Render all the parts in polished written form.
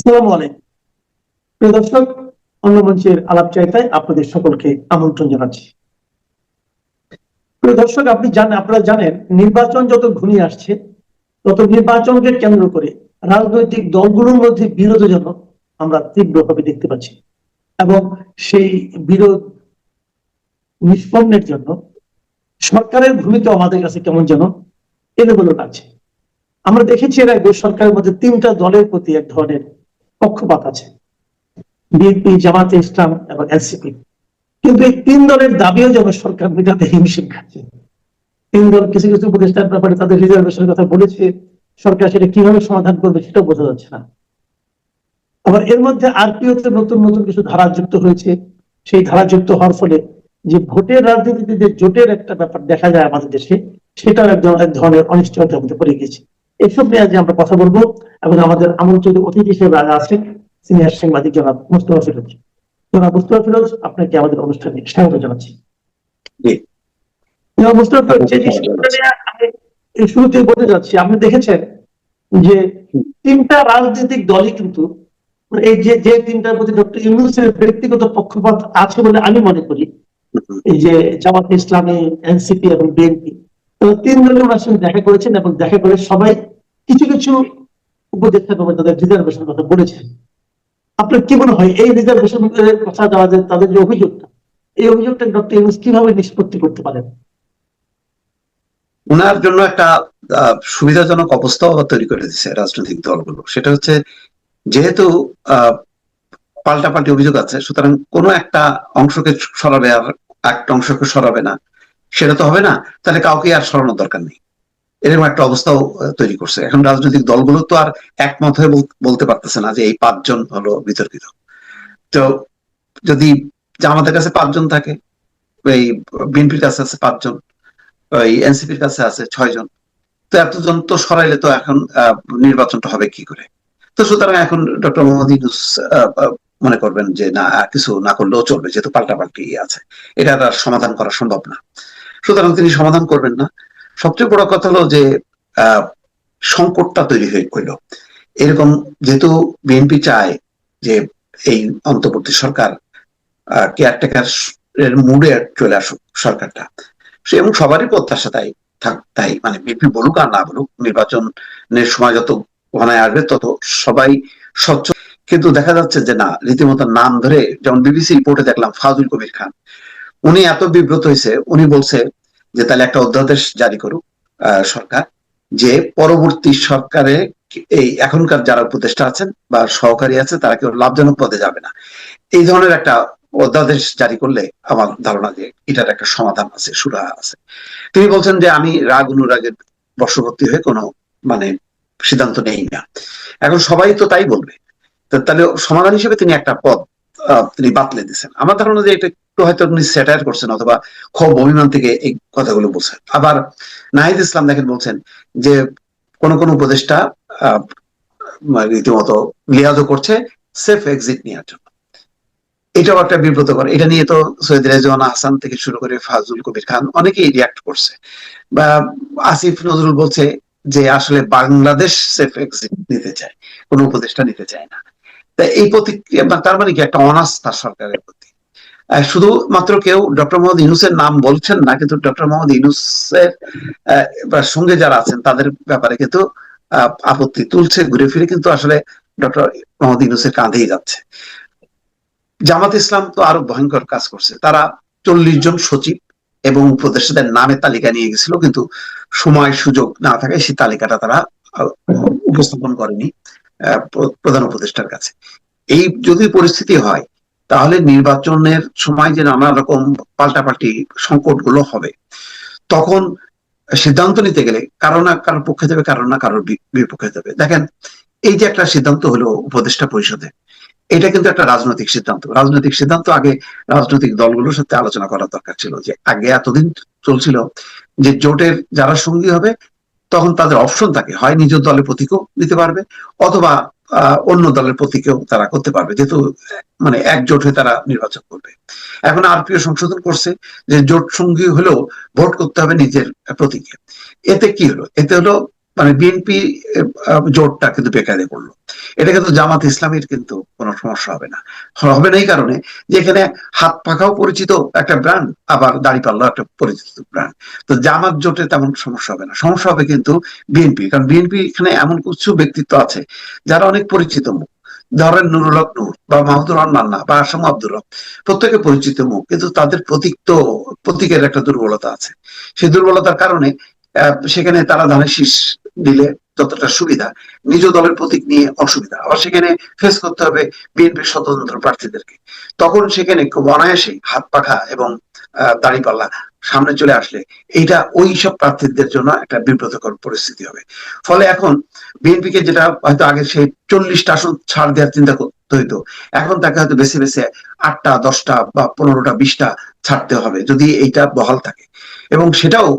আসসালামু আলাইকুম প্রিয় দর্শক, অন্য মঞ্চের আলাপচারিতায় আপনাদের সকলকে আমন্ত্রণ জানাচ্ছি। প্রিয় দর্শক, আপনারা জানেন নির্বাচন যত ঘনিয়ে আসছে তত নির্বাচনকে কেন্দ্র করে রাজনৈতিক দলগুলোর মধ্যে বিরোধ যেন আমরা তীব্রভাবে দেখতে পাচ্ছি এবং সেই বিরোধ নিষ্পন্নের জন্য সরকারের ভূমিকা আমাদের কাছে কেমন যেন এলোমেলো লাগছে। আমরা দেখেছি এর আগে সরকারের মধ্যে তিনটা দলের প্রতি এক ধরনের পক্ষপাত আছে, বিএনপি, জামাতে ইসলাম এবং এনসিপি। কিন্তু এই তিন দলের দাবিও যেন সরকার মেটাতে হিমশিম খাচ্ছে। তিন দল কিছু কিছু উপদেষ্টার ব্যাপারে তাদের রিজার্ভেশনের কথা বলেছে, সরকার সেটা কিভাবে সমাধান করবে সেটা বোঝা যাচ্ছে না। আবার এর মধ্যে আরপিওতে নতুন নতুন কিছু ধারা যুক্ত হয়েছে। সেই ধারা যুক্ত হওয়ার ফলে যে ভোটের রাজনীতিতে যে জোটের একটা ব্যাপার দেখা যায় আমাদের দেশে, সেটাও এক ধরনের অনিশ্চয়তার মধ্যে পড়ে গেছে। এসব নিয়ে আজ আমরা কথা বলবো এবং আমাদের আমন্ত্রিত অতিথি হিসেবে আছেন সিনিয়র সাংবাদিক জনাব মুস্তফা ফিরোজ। জনাব মুস্তফা ফিরোজ, আপনাকে আমাদের অনুষ্ঠানে স্বাগত জানাচ্ছি। জনাব মুস্তফা ফিরোজ, আমি শুরুতে বলতে যাচ্ছি, আপনি দেখেছেন যে তিনটা রাজনৈতিক দলই কিন্তু এই যে তিনটার প্রতি ডক্টর ইউনূসের ব্যক্তিগত পক্ষপাত আছে বলে আমি মনে করি, এই যে জামাত ইসলামী, এনসিপি এবং বিএনপি, তিন দলের ওনার সঙ্গে দেখা করেছেন এবং দেখা করে সবাই কিছু কিছু উপদেষ্টা তাদের রিজার্ভেশন কথা বলেছেন। আপনার কি মনে হয় এই রিজার্ভেশন কথা দেওয়া যায়, তাদের যে অভিযোগটা, এই অভিযোগটা ডক্টর ইউনূস কিভাবে নিষ্পত্তি করতে পারেন? ওনার জন্য একটা সুবিধাজনক অবস্থা তৈরি করে দিচ্ছে রাজনৈতিক দলগুলো। সেটা হচ্ছে, যেহেতু পাল্টাপাল্টি অভিযোগ আছে, সুতরাং কোনো একটা অংশকে সরাবে আর একটা অংশকে সরাবে না, সেটা তো হবে না। তাহলে কাউকে আর সরানোর দরকার নেই, এরকম একটা অবস্থাও তৈরি করছে। এখন রাজনৈতিক দলগুলো তো আর একমত হয়ে বলতে পারতেছে না যে এই পাঁচজন হলো বিতর্কিত। তো যদি আমাদের কাছে পাঁচজন থাকে, এই বিএনপির কাছে আছে পাঁচজন, ওই এনসিপির কাছে আছে 6 জন, তো এতজন তো সরাইলে তো এখন নির্বাচনটা হবে কি করে? তো সুতরাং এখন ডক্টর মোহাম্মদ ইউনূস মনে করবেন যে না, কিছু না করলেও চলবে, যেহেতু পাল্টাপাল্টি আছে, এটা আর সমাধান করা সম্ভব না, সুতরাং তিনি সমাধান করবেন না। সবচেয়ে বড় কথা হলো যে সংকটটা তৈরি হয়ে হইল এরকম, যেহেতু বিএনপি চায় যে এই অন্তর্বর্তী সরকার কেয়ারটেকার এর মুডে চলে আসুক সরকারটা, এবং সবারই প্রত্যাশা তাই মানে বিএনপি বলুক আর না বলুক, নির্বাচনের সময় যত ঘনায় আসবে তত সবাই স্বচ্ছ। কিন্তু দেখা যাচ্ছে যে না, রীতিমতো নাম ধরে, যেমন বিবিসি রিপোর্টে দেখলাম ফাজুল কবির খান, উনি এত বিব্রত হয়েছে, উনি বলছে যে তাহলে একটা অধ্যাদেশ জারি করুক সরকার, যে পরবর্তী সরকারে এই এখনকার যারা উপদেষ্টা আছেন বা সহকারী আছে তারা কেউ লাভজনক পদে যাবে না। এই ধরনের একটা অধ্যাদেশ জারি করলে আমার ধারণা যে এটার একটা সমাধান আছে, সুরাহা আছে। তিনি বলছেন যে আমি রাগ অনুরাগের বশবর্তী হয়ে কোনো মানে সিদ্ধান্ত নেই না। এখন সবাই তো তাই বলবে, তাহলে সমাধান হিসেবে তিনি একটা পদ তিনি বাতলে দিচ্ছেন। আমার ধারণা যে এটা একটু হয়তো উনি স্যাটায়ার করছেন অথবা ক্ষোভ অভিমান থেকে এই কথাগুলো বলছেন। আবার নাহিদ ইসলাম দেখেন বলছেন যে কোন কোন উপদেষ্টা রীতিমতো লিয়াজও করছে সেফ এক্সিট নেওয়ার জন্য। এটাও একটা বিব্রতকর। এটা নিয়ে তো সৈয়দ রেজওয়ান হাসান থেকে শুরু করে ফাজুল কবির খান অনেকেই রিয়াক্ট করছে, বা আসিফ নজরুল বলছে যে আসলে বাংলাদেশ সেফ এক্সিট নিতে চায়, কোন উপদেষ্টা নিতে চায় না। এই প্রতিক্রিয়া, তার মানে কি একটা অনাস্থা সরকারের প্রতি। শুধুমাত্র কেউ ডক্টর মোহাম্মদ ইউনূসের নাম বলছেন না, কিন্তু ডক্টর মোহাম্মদ ইউনূসের সঙ্গে যারা আছেন তাদের ব্যাপারে কিন্তু আপত্তি তুলছে ঘুরে ফিরে, কিন্তু আসলে ডক্টর মোহাম্মদ ইউনূসের কাঁধেই যাচ্ছে। জামাত ইসলাম তো আরো ভয়ঙ্কর কাজ করছে, তারা 40 জন সচিব এবং উপদেষ্টাদের নামের তালিকা নিয়ে গেছিল, কিন্তু সময় সুযোগ না থাকায় সেই তালিকাটা তারা উপস্থাপন করেনি প্রধান উপদেষ্টার কাছে। এই যদি পরিস্থিতি হয়, তাহলে নির্বাচনের সময় যে নানা রকম পাল্টাপাল্টি সংকট গুলো হবে, তখন সিদ্ধান্ত নিতে গেলে কারো না কারোর পক্ষে যাবে, কারো না কারোর বিপক্ষে যাবে। দেখেন, এই যে একটা সিদ্ধান্ত হলো উপদেষ্টা পরিষদে, এটা কিন্তু একটা রাজনৈতিক সিদ্ধান্ত। রাজনৈতিক সিদ্ধান্ত আগে রাজনৈতিক দলগুলোর সাথে আলোচনা করা দরকার ছিল। যে আগে এতদিন চলছিল যে জোটের যারা সঙ্গী হবে তখন তাদের অপশন থাকে, হয় নিজ দলের প্রতীকও দিতে পারবে অথবা অন্য দলের প্রতীকেও তারা করতে পারবে, যেহেতু মানে একজোট হয়ে তারা নির্বাচন করবে। এখন আরপিও সংশোধন করছে যে জোট সঙ্গী হলেও ভোট করতে হবে নিজের প্রতীকে। এতে কি হলো? এতে হলো মানে বিএনপি জোটটা কিন্তু বেকারে পড়লো। এটা কিন্তু জামাত ইসলামীর কিন্তু কোনো সমস্যা হবে না। হবে না এই কারণে যে এখানে হাত পাখাও পরিচিত একটা ব্র্যান্ড, আবার দাঁড়িপাল্লাও একটা পরিচিত ব্র্যান্ড। তো জামাত জোটে তেমন সমস্যা হবে না, সমস্যা হবে কিন্তু বিএনপি, কারণ বিএনপি এখানে এমন কিছু ব্যক্তিত্ব আছে যারা অনেক পরিচিত মুখ। ধরেন নুরুল হক নূর বা মাহমুদুর রহমান মান্না বা আসম আব্দুর রব, প্রত্যেকে পরিচিত মুখ, কিন্তু তাদের প্রতীকের একটা দুর্বলতা আছে। সেই দুর্বলতার কারণে সেখানে তারা ধানের শীষ দিলে যতটা সুবিধা, নিজ দলের প্রতীক নিয়ে অসুবিধা, আবার সেখানে ফেস করতে হবে বিএনপির স্বতন্ত্র প্রার্থীদেরকে। তখন সেখানে খুব অনায়াসে হাত পাখা এবং দাঁড়িপাল্লা সামনে চলে আসলে এইটা ওই সব প্রার্থীদের জন্য একটা বিব্রতকর পরিস্থিতি হবে। ফলে এখন বিএনপিকে যেটা হয়তো আগে সেই 40টা আসন ছাড় দেওয়ার চিন্তা করতে হইতো, এখন তাকে হয়তো বেছে বেছে 8টা 10টা বা 15টা 20টা ছাড়তে হবে যদি এইটা বহাল থাকে। এবং সেটাও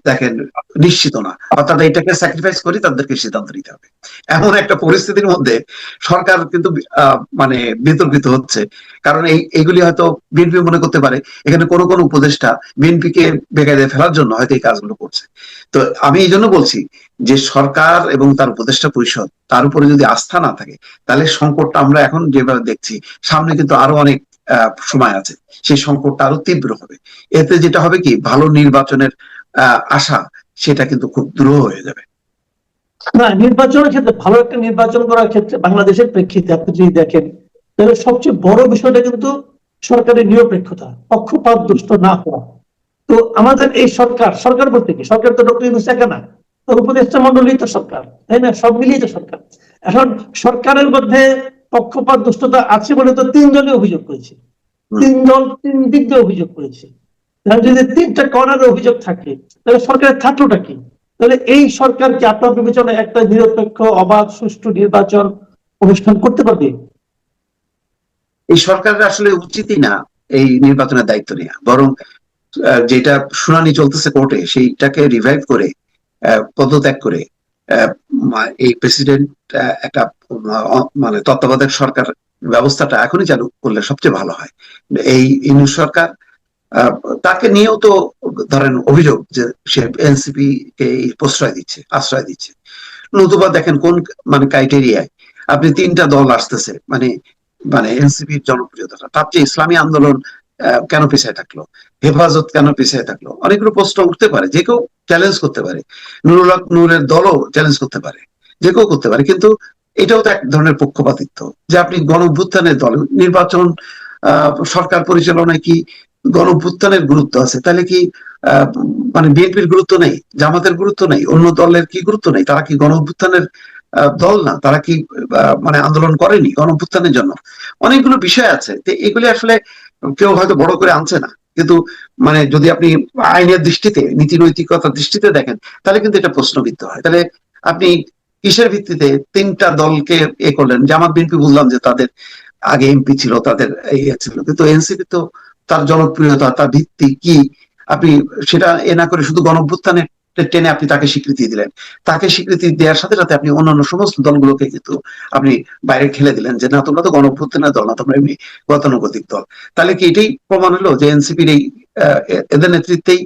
দেখেন নিশ্চিত না, অর্থাৎ এটাকে স্যাক্রিফাইস করে তাদেরকে সিদ্ধান্ত নিতে হবে। এমন একটা পরিস্থিতির মধ্যে সরকার কিন্তু মানে বিতর্কিত হচ্ছে, কারণ এইগুলি হয়তো বিএনপি মনে করতে পারে এখানে কোন কোন উপদেষ্টা বিএনপিকে বেকায়দায় ফেলার জন্য হয়তো এই কাজগুলো করছে। তো আমি এই জন্য বলছি যে সরকার এবং তার উপদেষ্টা পরিষদ, তার উপরে যদি আস্থা না থাকে, তাহলে সংকটটা আমরা এখন যেভাবে দেখছি, সামনে কিন্তু আরো অনেক সময় আছে, সেই সংকটটা আরো তীব্র হবে। এতে যেটা হবে কি, ভালো নির্বাচনের আশা সেটা কিন্তু খুব দ্রুহ হয়ে যাবে। না, নির্বাচনের ক্ষেত্রে ভালো একটা নির্বাচন করার ক্ষেত্রে বাংলাদেশের প্রেক্ষিতে আপনি যদি দেখেন, তাহলে সবচেয়ে বড় বিষয়টা কিন্তু সরকারের নিরপেক্ষতা, পক্ষপাত দুষ্ট না হওয়া। তো আমাদের এই সরকার বলতে কি, সরকার তো ডক্টর ইউনূস একা না, তার উপদেষ্টা মন্ডলী তো সরকার, তাই না? সব মিলিয়ে তো সরকার। এখন সরকারের মধ্যে পক্ষপাত দুষ্টতা আছে বলে তো 3 দলই অভিযোগ করেছে, 3 দল 3 দিক দিয়ে অভিযোগ করেছে। যদি 3টা কর্নারে অভিযোগ থাকে, তাহলে সরকারের থাকলোটা কি? তাহলে এই সরকার কি আপনার বিবেচনায় একটা নিরপেক্ষ অবাধ সুষ্ঠু নির্বাচন অনুষ্ঠান করতে পারবে? এই সরকারের আসলে উচিতই না এই নির্বাচনের দায়িত্ব নেওয়া, বরং যেটা শুনানি চলতেছে কোর্টে সেইটাকে রিভাইভ করে পদত্যাগ করে এই প্রেসিডেন্ট একটা মানে তত্ত্বাবধায়ক সরকার ব্যবস্থাটা এখনই চালু করলে সবচেয়ে ভালো হয়। এই ইউনূস সরকার, তাকে নিয়েও তো ধরেন অভিযোগ যে সে এনসিপি কে আশ্রয় দিচ্ছে। নতুবা দেখেন কোন মানে ক্রাইটেরিয়ায় আপনি 3টা দল আসতেছে, মানে মানে এনসিপির জনপ্রিয়তাটা, তার চেয়ে ইসলামী আন্দোলন কেন পিছিয়ে থাকলো, হেফাজত কেন পিছিয়ে থাকলো, অনেকগুলো প্রশ্ন উঠতে পারে, যে কেউ চ্যালেঞ্জ করতে পারে, নুরুল হক নূরের দলও চ্যালেঞ্জ করতে পারে, যে কেউ করতে পারে। কিন্তু এটাও তো এক ধরনের পক্ষপাতিত্ব যে আপনি গণঅভ্যুত্থানের দল, নির্বাচন সরকার পরিচালনায় কি গণঅভ্যুত্থানের গুরুত্ব আছে, তাহলে কি মানে বিএনপির গুরুত্ব নেই, জামাতের গুরুত্ব নেই, অন্য দলের কি গুরুত্ব নেই? তারা কি গণঅভ্যুত্থানের দল না? তারা কি মানে আন্দোলন করেনি গণঅভ্যুত্থানের জন্য? অনেকগুলো বিষয় আছে, তো এগুলি আসলে কেউ হয়তো বড় করে আনছে না, কিন্তু মানে যদি আপনি আইনের দৃষ্টিতে, নীতি নৈতিকতার দৃষ্টিতে দেখেন, তাহলে কিন্তু এটা প্রশ্নবিদ্ধ হয়। তাহলে আপনি কিসের ভিত্তিতে 3টা দলকে করলেন? জামাত বিএনপি বুঝলাম যে তাদের আগে এমপি ছিল, তাদের ইয়ে ছিল, কিন্তু এনসিপি তো তার জনপ্রিয়তা, তার ভিত্তি কি, আপনি সেটা না করে শুধু গণঅভ্যুত্থানে টেনে আপনি তাকে স্বীকৃতি দিলেন। তাকে স্বীকৃতি দেওয়ার সাথে সাথে আপনি অন্যান্য সমস্ত দলগুলোকে কিন্তু আপনি বাইরে ঠেলে দিলেন যে না, তোমরা তো গণঅভ্যুত্থানের দল না, তোমরা এমনি গতানুগতিক দল। তাহলে কি এটাই প্রমাণ হলো যে এনসিপির এই এদের নেতৃত্বেই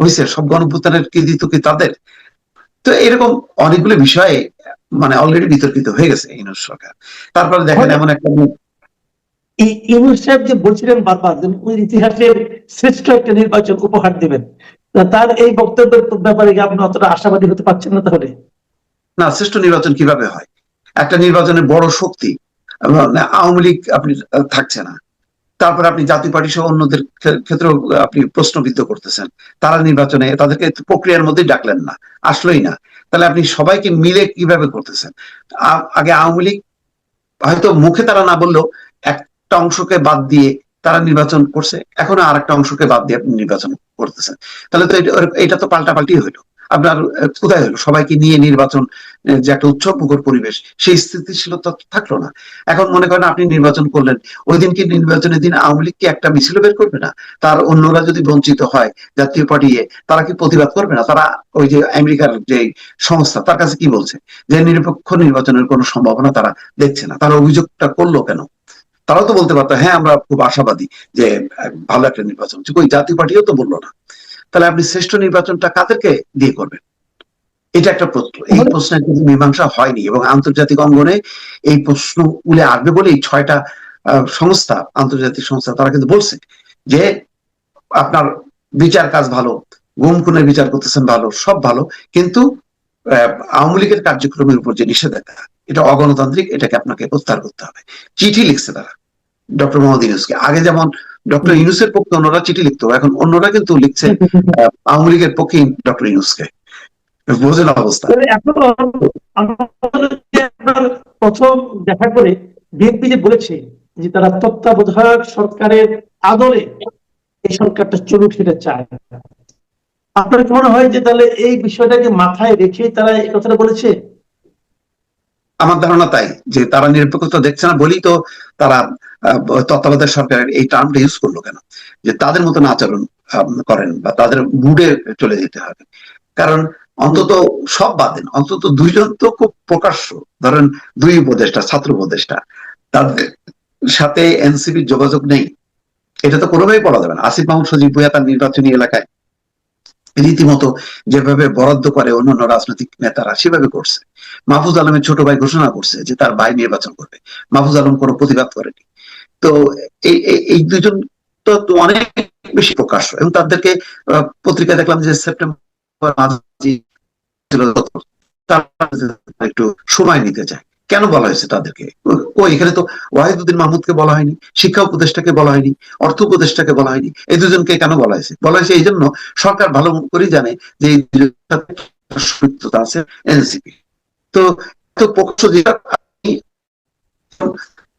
হয়েছে সব গণঅভ্যুত্থানের কৃতিত্ব কি তাদের? তো এরকম অনেকগুলো বিষয়ে মানে অলরেডি বিতর্কিত হয়ে গেছে ইউনূস সরকার। তারপরে দেখেন এমন একটা ইউনূস সাহেব যে বলছিলেন বারবার যে ইতিহাসের শ্রেষ্ঠ একটা নির্বাচন উপহার দেবেন, তার এই বক্তব্যের ব্যাপারে কি আপনি অতটা আশাবাদী হতে পারছেন না? তাহলে না, শ্রেষ্ঠ নির্বাচন কিভাবে হয়? একটা নির্বাচনের বড় শক্তি আওয়ামী লীগ আপনি থাকছে না, তারপর আপনি জাতীয় পার্টি সহ অন্যদের ক্ষেত্রেও আপনি প্রশ্নবিদ্ধ করতেছেন, তারা নির্বাচনে তাদেরকে প্রক্রিয়ার মধ্যে ডাকলেন না, আসলোই না, তাহলে আপনি সবাইকে মিলে কিভাবে করতেছেন? আগে আওয়ামী লীগ হয়তো মুখে তারা না বললেও একটা অংশকে বাদ দিয়ে তারা নির্বাচন করছে, এখন আর একটা অংশকে বাদ দিয়ে আপনি নির্বাচন করতেছেন, তাহলে তো এটা তো পাল্টাপাল্টি হইলো। আপনার কোথায় হলো সবাইকে নিয়ে নির্বাচন, যে একটা উৎসব মুখর পরিবেশ, সেই স্থিতিশীলতা থাকলো না। এখন মনে করেন আপনি নির্বাচন করলেন, ওই দিন কি নির্বাচনের দিন আওয়ামী লীগ কি একটা মিছিল বের করবে না? তার অন্যরা যদি বঞ্চিত হয় জাতীয় পার্টি, তারা কি প্রতিবাদ করবে না? তারা ওই যে আমেরিকার যে সংস্থা, তার কাছে কি বলছে যে নিরপেক্ষ নির্বাচনের কোনো সম্ভাবনা তারা দেখছে না, তারা অভিযোগটা করলো কেন? তারাও তো বলতে পারতো হ্যাঁ আমরা খুব আশাবাদী যে ভালো একটা নির্বাচন, ওই জাতীয় পার্টিও তো বললো না। তাহলে আপনি শ্রেষ্ঠ নির্বাচনটা কাদেরকে দিয়ে করবেন? এটা একটা প্রশ্ন, এই প্রশ্নের কিন্তু মীমাংসা হয়নি এবং আন্তর্জাতিক অঙ্গনে এই প্রশ্নগুলি আসবে বলেই 6টা সংস্থা, আন্তর্জাতিক সংস্থা, তারা কিন্তু বলছে যে আপনার বিচার কাজ ভালো, গুম খুনের বিচার করতেছেন ভালো, সব ভালো, কিন্তু আওয়ামী লীগের কার্যক্রমের উপর যে নিষেধাজ্ঞা, এটা অগণতান্ত্রিক, এটাকে আপনাকে প্রত্যাহার করতে হবে। চিঠি লিখছে তারা ডক্টর মোহাম্মদ ইউনূসকে। আগে যেমন ডক্টর ইউনূসের পক্ষে অন্যরা চিঠি লিখতো, এখন অন্যরা কিন্তু লিখছে আওয়ামী লীগের পক্ষে ডক্টর ইউনূসকে। বোঝেন অবস্থা। প্রথম দেখা করে বিএনপি যে বলেছে যে তারা তত্ত্বাবধায়ক সরকারের আদলে এই সরকারটা চলুক সেটা চায়, আপনার কি মনে হয় যে তাহলে এই বিষয়টাকে মাথায় রেখে তারা এই কথাটা বলেছে? আমার ধারণা তাই, যে তারা নিরপেক্ষতা দেখছে না বলেই তো তারা তত্ত্বাবধায়ক সরকারের এই টার্মটা ইউজ করলো কেন, যে তাদের মতন আচরণ করেন বা তাদের মুডে চলে যেতে হবে। কারণ অন্তত সব বাদেন, অন্তত দুইজন তো খুব প্রকাশ্য, ধরেন 2 উপদেষ্টা, ছাত্র উপদেষ্টা, তাদের সাথে এনসিপির যোগাযোগ নেই, এটা তো কোনোভাবেই বলা যাবে না। আসিফ মাহমুদ সজীব ভুঁইয়া তার নির্বাচনী এলাকায় রীতিমতো যেভাবে বরাদ্দ করে অন্যান্য রাজনৈতিক নেতারা সেভাবে করছে। মাহফুজ আলমের ছোট ভাই ঘোষণা করছে যে তার ভাই নির্বাচন করবে, মাহফুজ আলম কোনো প্রতিবাদ করেনি। তো এই দুজন তো অনেক বেশি প্রকাশ্য, এবং তাদেরকে পত্রিকায় দেখলাম যে সেপ্টেম্বর মাঝে একটু সময় নিতে চায়। কেন বলা হয়েছে তাদেরকে? এখানে তো ওয়াহিদুদ্দিন মাহমুদকে বলা হয়নি, শিক্ষা উপদেষ্টাকে বলা হয়নি, অর্থ উপদেষ্টাকে বলা হয়নি। এই দুজনকে কেন বলা হয়েছে? বলা হয়েছে এই জন্য, সরকার ভালো করেই জানে যে এই সম্পৃক্ততা আছে এনসিপি। তো পক্ষ যেটা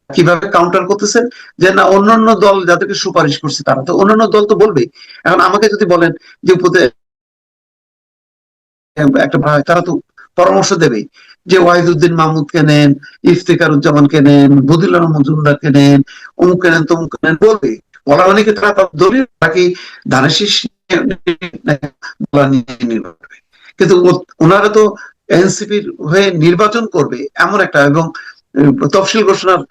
কিভাবে কাউন্টার করতেছেন যে না, অন্যান্য দল যাদেরকে সুপারিশ করছে তারা তো, অন্যান্য দল তো বলবেই। এখন আমাকে যদি বলেন যে একটা ভাই, তারা তো পরামর্শ দেবেই যে ওয়াহিদুদ্দিন মাহমুদকে নেন, ইফতেখারুজ্জামানকে নেন, বদিউল আলম মজুমদারকে নেন, অমুক নেন, তমুক নেন, বলবে। বলা মানে কি তারা দলীয় নাকি ধানের শীষ করবে? কিন্তু ওনারা তো এনসিপির হয়ে নির্বাচন করবে এমন একটা, এবং তফসিল ঘোষণার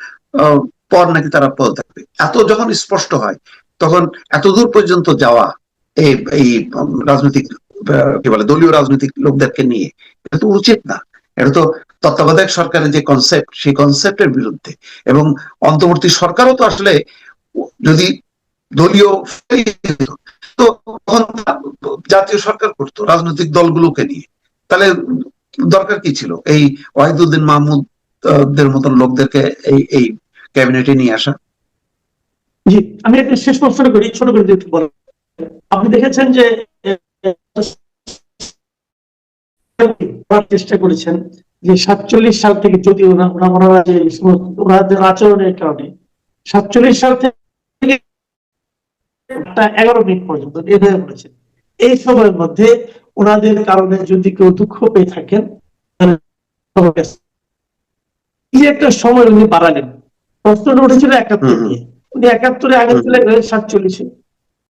পর নাকি তারা পদ থাকবে, এত যখন স্পষ্ট হয়, তখন এত দূর পর্যন্ত যাওয়া এই রাজনৈতিক কি বলে দলীয় রাজনৈতিক লোকদেরকে নিয়ে, এটা তো উচিত না। এটা তো তত্ত্বাবধায়ক সরকারের যে কনসেপ্ট, সেই কনসেপ্টের বিরুদ্ধে। এবং অন্তর্বর্তী সরকারও তো আসলে যদি দলীয় তো তখন জাতীয় সরকার করতো রাজনৈতিক দলগুলোকে নিয়ে, তাহলে দরকার কি ছিল এই ওয়াহিদুদ্দিন মাহমুদ দের মতন লোকদেরকে এই ক্যাবিনেটে নিয়ে আসা? জি, আমি একটা শেষ প্রশ্ন করি, ছোট করে একটু বলেন। আপনি দেখেছেন যে চেষ্টা করেছেন যে 47 সাল থেকে, যদি ওনাদের আচরণের কারণে 47 সাল থেকে 11 মিনিট পর্যন্ত এভাবে বলেছেন, এই সময়ের মধ্যে ওনাদের কারণে যদি কেউ দুঃখ পেয়ে থাকেন, এই একটা সময় উনি বাড়ালেন। প্রশ্নটা উঠেছিল 71 নিয়ে, উনি 71-এ আগে চলে গেলেন 47-এ।